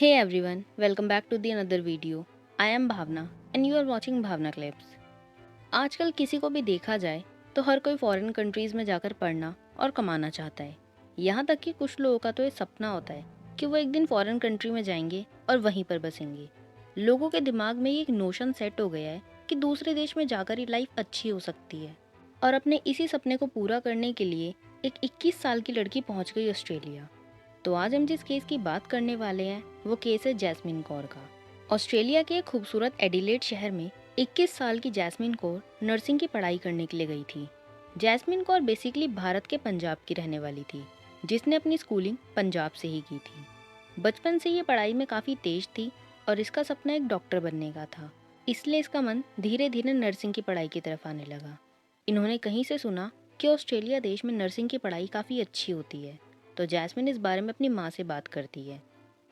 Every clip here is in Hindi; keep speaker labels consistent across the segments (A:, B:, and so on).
A: Hey everyone, welcome back to the another video. I am Bhavna and you are watching Bhavna Clips. आजकल किसी को भी देखा जाए तो हर कोई फॉरेन कंट्रीज में जाकर पढ़ना और कमाना चाहता है। यहाँ तक कि कुछ लोगों का तो ये सपना होता है कि वो एक दिन फॉरेन कंट्री में जाएंगे और वहीं पर बसेंगे। लोगों के दिमाग में ये एक नोशन सेट हो गया है कि दूसरे देश में जाकर ही लाइफ अच्छी हो सकती है। और अपने इसी सपने को पूरा करने के लिए एक 21 साल की लड़की पहुंच गई ऑस्ट्रेलिया। तो आज हम जिस केस की बात करने वाले हैं वो केस है जैस्मिन कौर का। ऑस्ट्रेलिया के एक खूबसूरत एडिलेड शहर में 21 साल की जैस्मिन कौर नर्सिंग की पढ़ाई करने के लिए गई थी। जैस्मिन कौर बेसिकली भारत के पंजाब की रहने वाली थी, जिसने अपनी स्कूलिंग पंजाब से ही की थी। बचपन से ये पढ़ाई में काफ़ी तेज थी और इसका सपना एक डॉक्टर बनने का था, इसलिए इसका मन धीरे धीरे नर्सिंग की पढ़ाई की तरफ आने लगा। इन्होंने कहीं से सुना कि ऑस्ट्रेलिया देश में नर्सिंग की पढ़ाई काफ़ी अच्छी होती है, तो जैस्मिन इस बारे में अपनी माँ से बात करती है।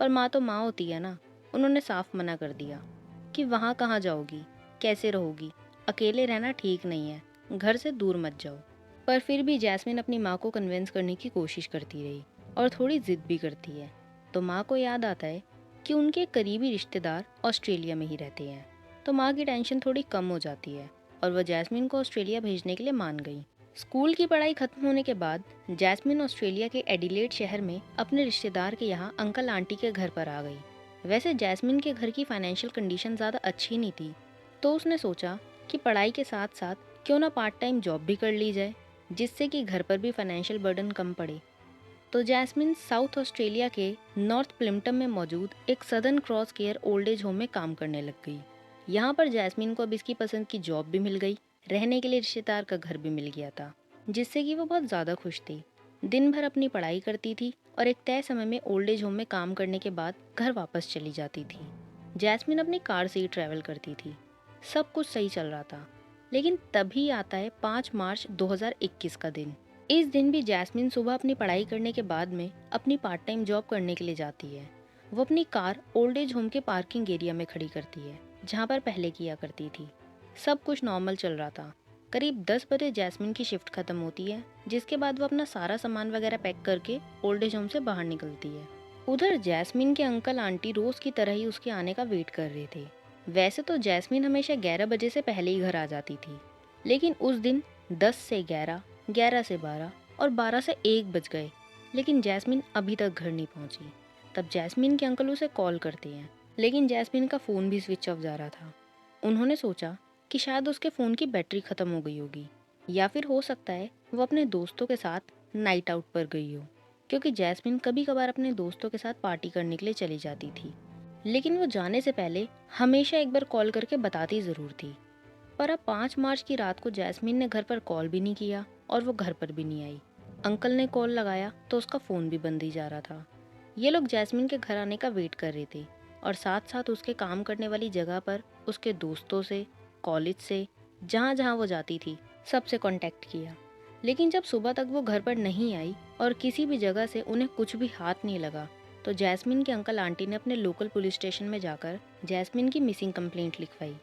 A: पर माँ तो माँ होती है ना, उन्होंने साफ मना कर दिया कि वहाँ कहाँ जाओगी, कैसे रहोगी, अकेले रहना ठीक नहीं है, घर से दूर मत जाओ। पर फिर भी जैस्मिन अपनी माँ को कन्विंस करने की कोशिश करती रही और थोड़ी ज़िद भी करती है। तो माँ को याद आता है कि उनके करीबी रिश्तेदार ऑस्ट्रेलिया में ही रहते हैं, तो माँ की टेंशन थोड़ी कम हो जाती है और वह जैस्मिन को ऑस्ट्रेलिया भेजने के लिए मान गई। स्कूल की पढ़ाई खत्म होने के बाद जैस्मिन ऑस्ट्रेलिया के एडिलेड शहर में अपने रिश्तेदार के यहाँ अंकल आंटी के घर पर आ गई। वैसे जैस्मिन के घर की फाइनेंशियल कंडीशन ज़्यादा अच्छी नहीं थी, तो उसने सोचा कि पढ़ाई के साथ साथ क्यों ना पार्ट टाइम जॉब भी कर ली जाए, जिससे कि घर पर भी फाइनेंशियल बर्डन कम पड़े। तो जैस्मिन साउथ ऑस्ट्रेलिया के नॉर्थ प्लिम्पटन में मौजूद एक southern cross care old age home में काम करने लग गई। यहाँ पर जैस्मिन को अब इसकी पसंद की जॉब भी मिल गई, रहने के लिए रिश्तेदार का घर भी मिल गया था, जिससे कि वो बहुत ज़्यादा खुश थी। दिन भर अपनी पढ़ाई करती थी और एक तय समय में ओल्ड एज होम में काम करने के बाद घर वापस चली जाती थी। जैस्मिन अपनी कार से ही ट्रैवल करती थी। सब कुछ सही चल रहा था, लेकिन तभी आता है 5 मार्च 2021 का दिन। इस दिन भी जैस्मिन सुबह अपनी पढ़ाई करने के बाद में अपनी पार्ट टाइम जॉब करने के लिए जाती है। वो अपनी कार ओल्ड एज होम के पार्किंग एरिया में खड़ी करती है, जहाँ पर पहले किया करती थी। सब कुछ नॉर्मल चल रहा था। करीब 10 बजे जैस्मिन की शिफ्ट खत्म होती है, जिसके बाद वो अपना सारा सामान वगैरह पैक करके ओल्ड एज होम से बाहर निकलती है। उधर जैस्मिन के अंकल आंटी रोज की तरह ही उसके आने का वेट कर रहे थे। वैसे तो जैस्मिन हमेशा 11 बजे से पहले ही घर आ जाती थी, लेकिन उस दिन 10 से 11, 11 से 12 और 12 से 1 बज गए, लेकिन जैस्मिन अभी तक घर नहीं पहुंची। तब जैस्मिन के अंकल उसे कॉल करते हैं, लेकिन जैस्मिन का फ़ोन भी स्विच ऑफ जा रहा था। उन्होंने सोचा कि शायद उसके फ़ोन की बैटरी ख़त्म हो गई होगी, या फिर हो सकता है वो अपने दोस्तों के साथ नाइट आउट पर गई हो, क्योंकि जैस्मिन कभी कभार अपने दोस्तों के साथ पार्टी करने के लिए चली जाती थी। लेकिन वो जाने से पहले हमेशा एक बार कॉल करके बताती ज़रूर थी। पर अब 5 मार्च की रात को जैस्मिन ने घर पर कॉल भी नहीं किया और वो घर पर भी नहीं आई। अंकल ने कॉल लगाया तो उसका फ़ोन भी बंद ही जा रहा था। ये लोग जैस्मिन के घर आने का वेट कर रहे थे और साथ साथ उसके काम करने वाली जगह पर उसके दोस्तों से, कॉलेज से, जहाँ जहाँ वो जाती थी, सबसे कांटेक्ट किया। लेकिन जब सुबह तक वो घर पर नहीं आई और किसी भी जगह से उन्हें कुछ भी हाथ नहीं लगा, तो जैस्मिन के अंकल आंटी ने अपने लोकल पुलिस स्टेशन में जाकर जैस्मिन की मिसिंग कंप्लेंट लिखवाई।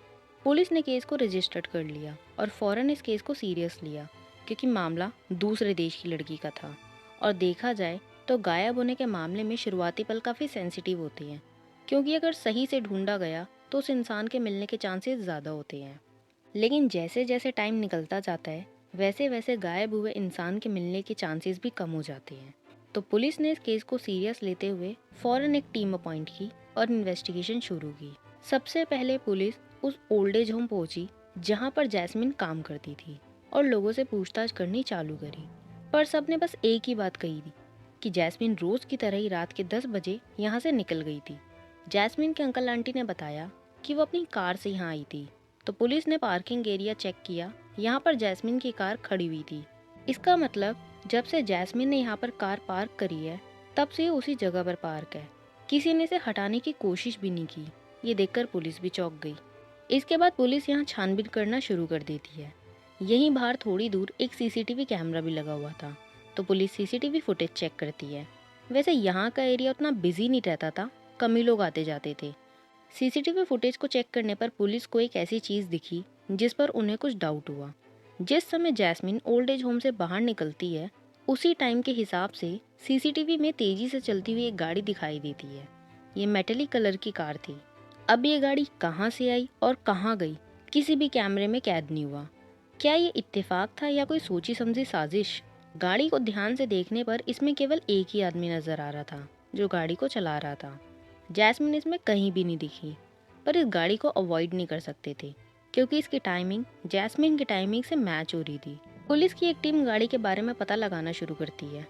A: पुलिस ने केस को रजिस्टर्ड कर लिया और फौरन इस केस को सीरियस लिया, क्योंकि मामला दूसरे देश की लड़की का था। और देखा जाए तो गायब होने के मामले में शुरुआती पल काफ़ी सेंसिटिव होते हैं, क्योंकि अगर सही से ढूंढा गया तो उस इंसान के मिलने के चांसेस ज़्यादा होते हैं। लेकिन जैसे जैसे टाइम निकलता जाता है, वैसे वैसे गायब हुए इंसान के मिलने के चांसेस भी कम हो जाते हैं। तो पुलिस ने इस केस को सीरियस लेते हुए फौरन एक टीम अपॉइंट की और इन्वेस्टिगेशन शुरू की। सबसे पहले पुलिस उस ओल्ड एज होम पहुंची जहां पर जैस्मिन काम करती थी और लोगों से पूछताछ करनी चालू करी। पर सबने बस एक ही बात कही थी कि जैस्मिन रोज की तरह ही रात के 10 बजे यहाँ से निकल गई थी। जैस्मिन के अंकल आंटी ने बताया कि वो अपनी कार से यहाँ आई थी। तो पुलिस ने पार्किंग एरिया चेक किया, यहाँ पर जैस्मिन की कार खड़ी हुई थी। इसका मतलब जब से जैस्मिन ने यहाँ पर कार पार्क करी है, तब से उसी जगह पर पार्क है। किसी ने इसे हटाने की कोशिश भी नहीं की। ये देखकर पुलिस भी चौंक गई। इसके बाद पुलिस यहाँ छानबीन करना शुरू कर देती है। यहीं बाहर थोड़ी दूर एक सीसीटीवी कैमरा भी लगा हुआ था, तो पुलिस सीसीटीवी फुटेज चेक करती है। वैसे यहाँ का एरिया उतना बिजी नहीं रहता था, कम ही लोग आते जाते थे। सीसीटीवी फुटेज को चेक करने पर पुलिस को एक ऐसी चीज़ दिखी जिस पर उन्हें कुछ डाउट हुआ। जिस समय जैस्मिन ओल्ड एज होम से बाहर निकलती है, उसी टाइम के हिसाब से सीसीटीवी में तेजी से चलती हुई एक गाड़ी दिखाई देती है। ये मेटेलिक कलर की कार थी। अब ये गाड़ी कहाँ से आई और कहाँ गई, किसी भी कैमरे में कैद नहीं हुआ। क्या ये इत्तेफाक था या कोई सोची समझी साजिश? गाड़ी को ध्यान से देखने पर इसमें केवल एक ही आदमी नजर आ रहा था, जो गाड़ी को चला रहा था। जैस्मिन इसमें कहीं भी नहीं दिखी, पर इस गाड़ी को अवॉइड नहीं कर सकते थे, क्योंकि इसकी टाइमिंग जैस्मिन की टाइमिंग से मैच हो रही थी। पुलिस की एक टीम गाड़ी के बारे में पता लगाना शुरू करती है।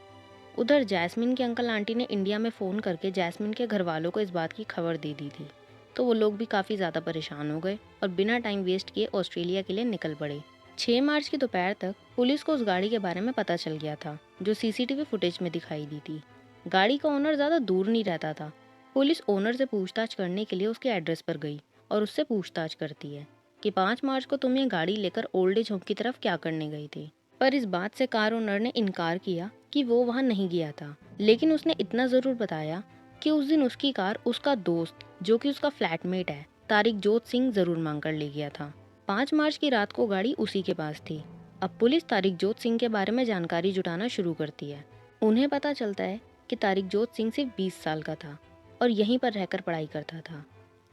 A: उधर जैस्मिन के अंकल आंटी ने इंडिया में फ़ोन करके जैस्मिन के घर वालों को इस बात की खबर दे दी थी, तो वो लोग भी काफ़ी ज़्यादा परेशान हो गए और बिना टाइम वेस्ट किए ऑस्ट्रेलिया के लिए निकल पड़े। 6 मार्च की दोपहर तक पुलिस को उस गाड़ी के बारे में पता चल गया था, जो सीसीटीवी फुटेज में दिखाई दी थी। गाड़ी का ओनर ज़्यादा दूर नहीं रहता था। पुलिस ओनर से पूछताछ करने के लिए उसके एड्रेस पर गई और उससे पूछताछ करती है कि 5 मार्च को तुम ये गाड़ी लेकर ओल्ड एज होम की तरफ क्या करने गई थी। पर इस बात से कार ओनर ने इनकार किया कि वो वहाँ नहीं गया था, लेकिन उसने इतना ज़रूर बताया कि उस दिन उसकी कार उसका दोस्त, जो कि उसका फ्लैटमेट है, तारिकजोत सिंह ज़रूर मांग कर ले गया था। 5 मार्च की रात को गाड़ी उसी के पास थी। अब पुलिस तारिकजोत सिंह के बारे में जानकारी जुटाना शुरू करती है। उन्हें पता चलता है कि तारिकजोत सिंह सिर्फ 20 साल का था और यहीं पर रहकर पढ़ाई करता था।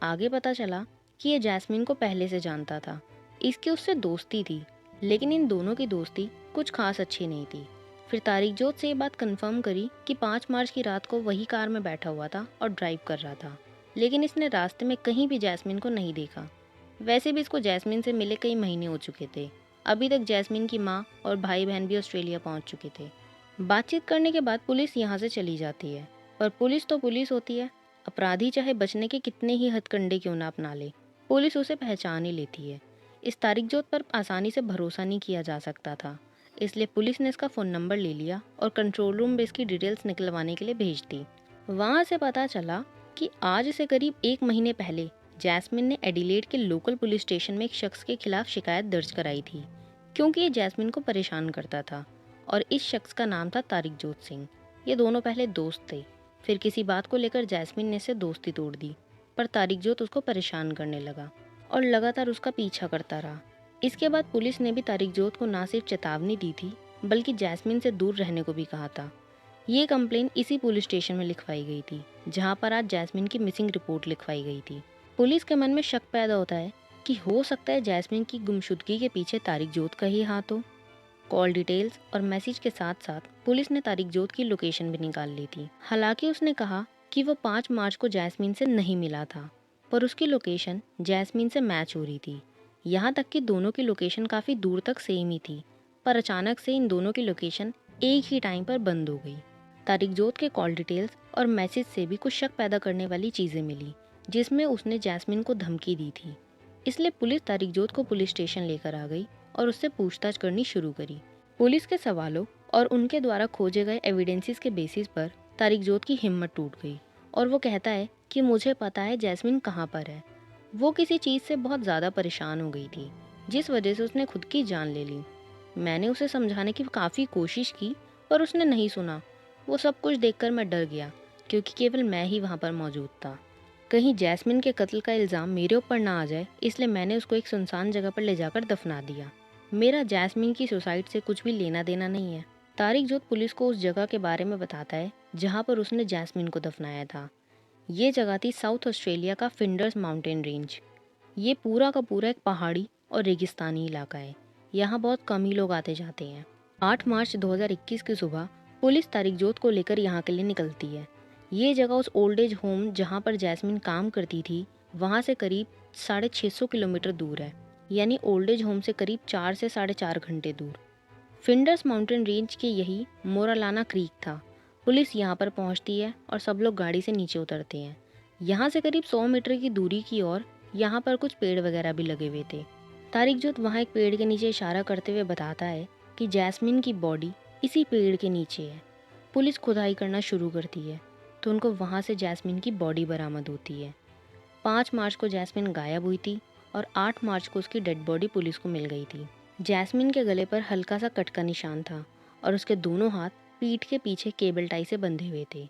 A: आगे पता चला कि ये जैस्मिन को पहले से जानता था, इसकी उससे दोस्ती थी, लेकिन इन दोनों की दोस्ती कुछ खास अच्छी नहीं थी। फिर तारिकजोत से ये बात कंफर्म करी कि 5 मार्च की रात को वही कार में बैठा हुआ था और ड्राइव कर रहा था, लेकिन इसने रास्ते में कहीं भी जैस्मिन को नहीं देखा। वैसे भी इसको जैस्मिन से मिले कई महीने हो चुके थे। अभी तक जैस्मिन की माँ और भाई बहन भी ऑस्ट्रेलिया पहुंच चुके थे। बातचीत करने के बाद पुलिस यहाँ से चली जाती है, पर पुलिस तो पुलिस होती है। अपराधी चाहे बचने के कितने ही हथकंडे क्यों ना अपना ले, पुलिस उसे पहचान ही लेती है। इस तारिकजोत पर आसानी से भरोसा नहीं किया जा सकता था, इसलिए पुलिस ने इसका फ़ोन नंबर ले लिया और कंट्रोल रूम में इसकी डिटेल्स निकलवाने के लिए भेज दी। वहाँ से पता चला कि आज से करीब 1 महीने पहले जैस्मिन ने एडिलेड के लोकल पुलिस स्टेशन में एक शख्स के खिलाफ शिकायत दर्ज कराई थी, क्योंकि ये जैस्मिन को परेशान करता था और इस शख्स का नाम था तारिकजोत सिंह। ये दोनों पहले दोस्त थे, फिर किसी बात को लेकर जैस्मिन ने इससे दोस्ती तोड़ दी, पर तारिकजोत उसको परेशान करने लगा और लगातार उसका पीछा करता रहा। इसके बाद पुलिस ने भी तारिकजोत को ना सिर्फ चेतावनी दी थी, बल्कि जैस्मिन से दूर रहने को भी कहा था। ये कंप्लेन इसी पुलिस स्टेशन में लिखवाई गई थी, जहां पर आज जैस्मिन की मिसिंग रिपोर्ट लिखवाई गई थी। पुलिस के मन में शक पैदा होता है कि हो सकता है जैस्मिन की गुमशुदगी के पीछे तारिकजोत का ही हाथ हो। कॉल डिटेल्स और मैसेज के साथ साथ पुलिस ने तारिकजोत की लोकेशन भी निकाल ली थी। हालांकि उसने कहा कि वो 5 मार्च को जैस्मिन से नहीं मिला था, पर उसकी लोकेशन जैस्मिन से मैच हो रही थी। यहाँ तक कि दोनों की लोकेशन काफ़ी दूर तक सेम ही थी, पर अचानक से इन दोनों की लोकेशन एक ही टाइम पर बंद हो गई। तारिकजोत के कॉल डिटेल्स और मैसेज से भी कुछ शक पैदा करने वाली चीज़ें मिली, जिसमें उसने जैस्मिन को धमकी दी थी। इसलिए पुलिस तारिकजोत को पुलिस स्टेशन लेकर आ गई और उससे पूछताछ करनी शुरू करी। पुलिस के सवालों और उनके द्वारा खोजे गए एविडेंसेस के बेसिस पर तारिकजोत की हिम्मत टूट गई और वो कहता है कि मुझे पता है जैस्मिन कहाँ पर है। वो किसी चीज़ से बहुत ज़्यादा परेशान हो गई थी, जिस वजह से उसने खुद की जान ले ली। मैंने उसे समझाने की काफ़ी कोशिश की, पर उसने नहीं सुना। वो सब कुछ देखकर मैं डर गया, क्योंकि केवल मैं ही वहाँ पर मौजूद था। कहीं जैस्मिन के कत्ल का इल्ज़ाम मेरे ऊपर ना आ जाए, इसलिए मैंने उसको एक सुनसान जगह पर ले जाकर दफना दिया। मेरा जैस्मिन की सुसाइड से कुछ भी लेना देना नहीं है। तारिकजोत पुलिस को उस जगह के बारे में बताता है जहाँ पर उसने जैस्मिन को दफनाया था। ये जगह थी साउथ ऑस्ट्रेलिया का फिंडर्स माउंटेन रेंज। ये पूरा का पूरा एक पहाड़ी और रेगिस्तानी इलाका है। यहाँ बहुत कम ही लोग आते जाते हैं। 8 मार्च 2021 की सुबह पुलिस तारिकजोत को लेकर यहाँ के लिए निकलती है। ये जगह उस ओल्ड एज होम जहाँ पर जैस्मिन काम करती थी, वहाँ से करीब 650 किलोमीटर दूर है, यानी ओल्ड एज होम से करीब 4 से 4.5 घंटे दूर। फिंडर्स माउंटेन रेंज के यही मोरालाना क्रीक था। पुलिस यहाँ पर पहुँचती है और सब लोग गाड़ी से नीचे उतरते हैं। यहाँ से करीब 100 मीटर की दूरी की ओर यहाँ पर कुछ पेड़ वगैरह भी लगे हुए थे। तारिकजोत वहाँ एक पेड़ के नीचे इशारा करते हुए बताता है कि जैस्मिन की बॉडी इसी पेड़ के नीचे है। पुलिस खुदाई करना शुरू करती है, तो उनको वहाँ से जैस्मिन की बॉडी बरामद होती है। 5 मार्च को जैस्मिन गायब हुई थी और 8 मार्च को उसकी डेड बॉडी पुलिस को मिल गई थी। जैस्मिन के गले पर हल्का सा कट का निशान था और उसके दोनों हाथ पीठ के पीछे केबल टाई से बंधे हुए थे।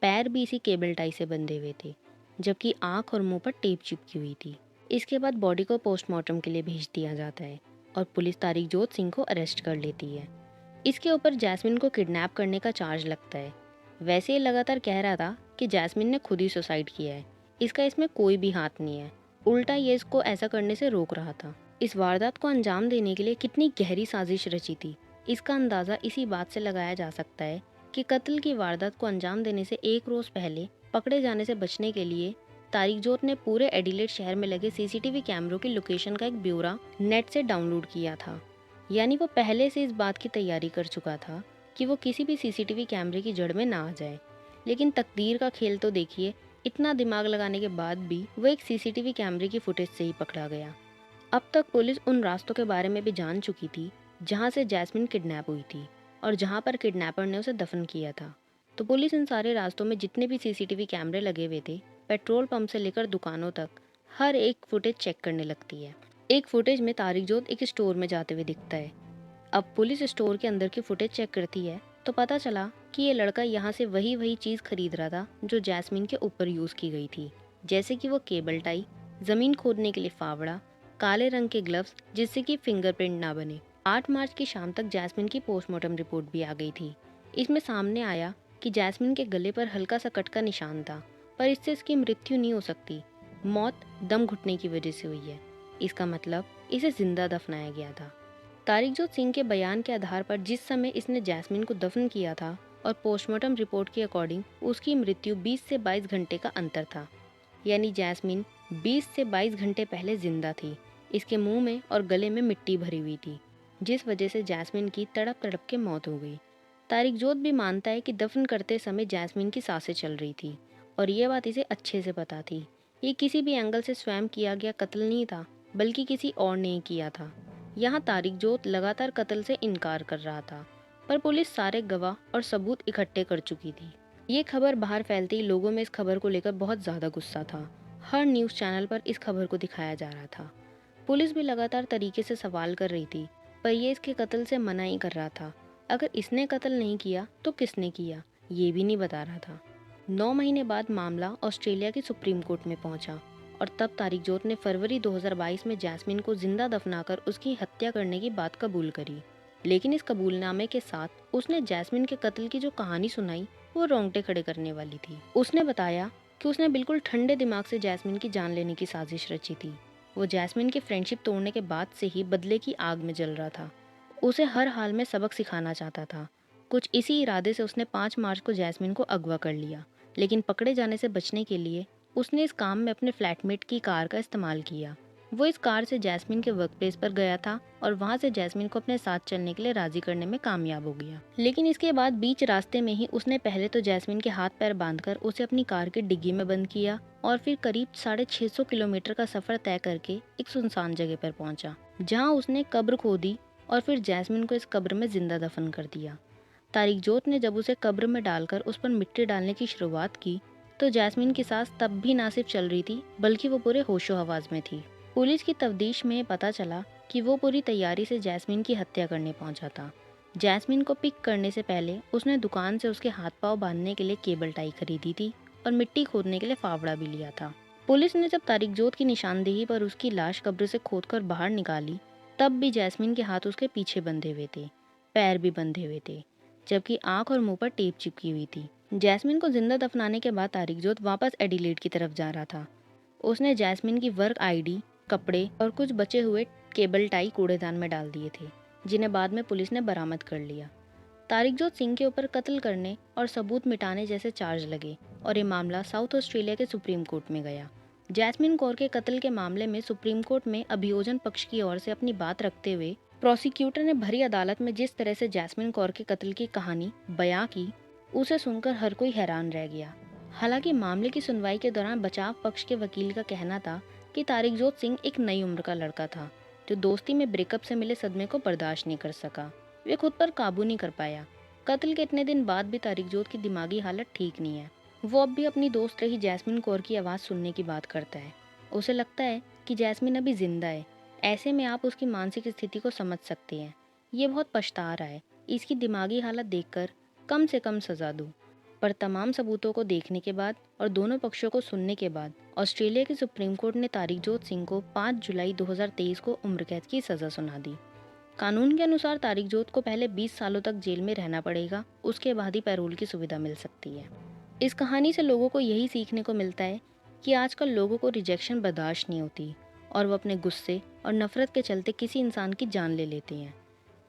A: पैर भी इसी केबल टाई से बंधे हुए थे, जबकि आँख और मुंह पर टेप चिपकी हुई थी। इसके बाद बॉडी को पोस्टमार्टम के लिए भेज दिया जाता है और पुलिस तारिकजोत सिंह को अरेस्ट कर लेती है। इसके ऊपर जैस्मिन को किडनैप करने का चार्ज लगता है। वैसे ये लगातार कह रहा था कि जैस्मिन ने खुद ही सुसाइड किया है, इसका इसमें कोई भी हाथ नहीं है, उल्टा ये इसको ऐसा करने से रोक रहा था। इस वारदात को अंजाम देने के लिए कितनी गहरी साजिश रची थी, इसका अंदाज़ा इसी बात से लगाया जा सकता है कि कत्ल की वारदात को अंजाम देने से एक रोज़ पहले पकड़े जाने से बचने के लिए तारिकजोत ने पूरे एडिलेड शहर में लगे सीसीटीवी कैमरों की लोकेशन का एक ब्यौरा नेट से डाउनलोड किया था। यानी वो पहले से इस बात की तैयारी कर चुका था कि वो किसी भी सीसीटीवी कैमरे की जड़ में ना आ जाए। लेकिन तकदीर का खेल तो देखिए, इतना दिमाग लगाने के बाद भी वो एक सीसीटीवी कैमरे की फुटेज से ही पकड़ा गया। अब तक पुलिस उन रास्तों के बारे में भी जान चुकी थी जहां से जैस्मिन किडनैप हुई थी और जहां पर किडनैपर ने उसे दफन किया था। तो पुलिस इन सारे रास्तों में जितने भी सीसीटीवी कैमरे लगे हुए थे, पेट्रोल पंप से लेकर दुकानों तक, हर एक फुटेज चेक करने लगती है। एक फुटेज में तारिकजोत एक स्टोर में जाते हुए दिखता है। अब पुलिस स्टोर के अंदर की फुटेज चेक करती है तो पता चला कि ये लड़का यहाँ से वही चीज़ खरीद रहा था जो जैस्मिन के ऊपर यूज़ की गई थी, जैसे कि वो केबल टाई, ज़मीन खोदने के लिए फावड़ा, काले रंग के ग्लव्स जिससे कि फिंगरप्रिंट ना बने। 8 मार्च की शाम तक जैस्मिन की पोस्टमार्टम रिपोर्ट भी आ गई थी। इसमें सामने आया कि जैस्मिन के गले पर हल्का सा कट का निशान था, पर इससे इसकी मृत्यु नहीं हो सकती। मौत दम घुटने की वजह से हुई है। इसका मतलब इसे जिंदा दफनाया गया था। तारिकजोत सिंह के बयान के आधार पर जिस समय इसने जैस्मिन को दफन किया था और पोस्टमार्टम रिपोर्ट के अकॉर्डिंग उसकी मृत्यु 20 से 22 घंटे का अंतर था। यानी जैस्मिन 20 से 22 घंटे पहले जिंदा थी। इसके मुंह में और गले में मिट्टी भरी हुई थी, जिस वजह से जैस्मिन की तड़प तड़प के मौत हो गई। तारिकजोत भी मानता है कि दफन करते समय जैस्मिन की सांसें चल रही थी और ये बात इसे अच्छे से पता थी। ये किसी भी एंगल से स्वयं किया गया कत्ल नहीं था, बल्कि किसी और ने किया था। यहाँ तारिकजोत लगातार कत्ल से इनकार कर रहा था, पर पुलिस सारे गवाह और सबूत इकट्ठे कर चुकी थी। ये खबर बाहर फैलते ही लोगों में इस खबर को लेकर बहुत ज़्यादा गुस्सा था। हर न्यूज़ चैनल पर इस खबर को दिखाया जा रहा था। पुलिस भी लगातार तरीके से सवाल कर रही थी, पर यह इसके कत्ल से मना ही कर रहा था। अगर इसने कत्ल नहीं किया तो किसने किया, ये भी नहीं बता रहा था। 9 महीने बाद मामला ऑस्ट्रेलिया की सुप्रीम कोर्ट में पहुंचा और तब तारिकजोत ने फरवरी 2022 में जैस्मिन को जिंदा दफनाकर उसकी हत्या करने की बात कबूल करी। लेकिन इस कबूलनामे के साथ उसने जैस्मिन के कत्ल की जो कहानी सुनाई वो रोंगटे खड़े करने वाली थी। उसने बताया कि उसने बिल्कुल ठंडे दिमाग से जैस्मिन की जान लेने की साजिश रची थी। वो जैस्मिन की फ्रेंडशिप तोड़ने के बाद से ही बदले की आग में जल रहा था। उसे हर हाल में सबक सिखाना चाहता था। कुछ इसी इरादे से उसने 5 मार्च को जैस्मिन को अगवा कर लिया, लेकिन पकड़े जाने से बचने के लिए उसने इस काम में अपने फ्लैटमेट की कार का इस्तेमाल किया। वो इस कार से जैस्मिन के वर्क प्लेस पर गया था और वहां से जैस्मिन को अपने साथ चलने के लिए राजी करने में कामयाब हो गया। लेकिन इसके बाद बीच रास्ते में ही उसने पहले तो जैस्मिन के हाथ पैर बांधकर उसे अपनी कार की डिग्गी में बंद किया और फिर करीब 650 किलोमीटर का सफर तय करके एक सुनसान जगह पर पहुंचा, जहाँ उसने कब्र खोदी और फिर जैस्मिन को इस कब्र में जिंदा दफन कर दिया। तारिकजोत ने जब उसे कब्र में डालकर उस पर मिट्टी डालने की शुरुआत की तो जैस्मिन की सांस तब भी ना सिर्फ चल रही थी, बल्कि वो पूरे होशो हवास में थी। पुलिस की तफ्तीश में पता चला कि वो पूरी तैयारी से जैस्मिन की हत्या करने पहुंचा था। जैस्मिन को पिक करने से पहले उसने दुकान से उसके हाथ पांव बांधने के लिए केबल टाई खरीदी थी और मिट्टी खोदने के लिए फावड़ा भी लिया था। पुलिस ने जब तारिकजोत की निशानदेही पर उसकी लाश कब्र से खोदकर बाहर निकाली, तब भी जैस्मिन के हाथ उसके पीछे बंधे हुए थे, पैर भी बंधे हुए थे, जबकि आंख और मुंह पर टेप चिपकी हुई थी। जैस्मिन को जिंदा दफनाने के बाद तारिकजोत वापस एडिलेड की तरफ जा रहा था। उसने जैस्मिन की वर्क आईडी, कपड़े और कुछ बचे हुए केबल टाई कूड़ेदान में डाल दिए थे, जिन्हें बाद में पुलिस ने बरामद कर लिया। तारिकजोत सिंह के ऊपर कत्ल करने और सबूत मिटाने जैसे चार्ज लगे और ये मामला साउथ ऑस्ट्रेलिया के सुप्रीम कोर्ट में गया। जैस्मिन कौर के कत्ल के मामले में सुप्रीम कोर्ट में अभियोजन पक्ष की ओर से अपनी बात रखते हुए प्रोसिक्यूटर ने भरी अदालत में जिस तरह से जैस्मिन कौर के कत्ल की कहानी बयां की, उसे सुनकर हर कोई हैरान रह गया। हालांकि मामले की सुनवाई के दौरान बचाव पक्ष के वकील का कहना था कि तारिकजोत सिंह एक नई उम्र का लड़का था जो दोस्ती में ब्रेकअप से मिले सदमे को बर्दाश्त नहीं कर सका। वे खुद पर काबू नहीं कर पाया। कत्ल के इतने दिन बाद भी तारिकजोत की दिमागी हालत ठीक नहीं है। वो अब भी अपनी दोस्त रही जैस्मिन कौर की आवाज़ सुनने की बात करता है। उसे लगता है कि जैस्मिन अभी जिंदा है। ऐसे में आप उसकी मानसिक स्थिति को समझ सकते हैं। ये बहुत पछता रहा है। इसकी दिमागी हालत देखकर कम से कम सज़ा दूँ। पर तमाम सबूतों को देखने के बाद और दोनों पक्षों को सुनने के बाद ऑस्ट्रेलिया की सुप्रीम कोर्ट ने तारिकजोत सिंह को 5 जुलाई 2023 को उम्र कैद की सज़ा सुना दी। कानून के अनुसार तारिकजोत को पहले 20 सालों तक जेल में रहना पड़ेगा, उसके बाद ही पैरोल की सुविधा मिल सकती है। इस कहानी से लोगों को यही सीखने को मिलता है कि आजकल लोगों को रिजेक्शन बर्दाश्त नहीं होती और वो अपने गुस्से और नफ़रत के चलते किसी इंसान की जान ले लेते हैं।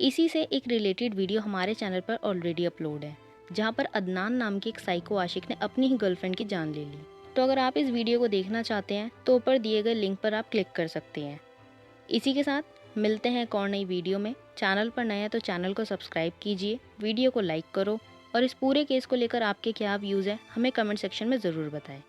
A: इसी से एक रिलेटेड वीडियो हमारे चैनल पर ऑलरेडी अपलोड है, जहाँ पर अदनान नाम के एक साइको आशिक ने अपनी ही गर्लफ्रेंड की जान ले ली। तो अगर आप इस वीडियो को देखना चाहते हैं तो ऊपर दिए गए लिंक पर आप क्लिक कर सकते हैं। इसी के साथ मिलते हैं एक और नई वीडियो में। चैनल पर नए हैं तो चैनल को सब्सक्राइब कीजिए, वीडियो को लाइक करो और इस पूरे केस को लेकर आपके क्या व्यूज़ हैं हमें कमेंट सेक्शन में ज़रूर बताएं।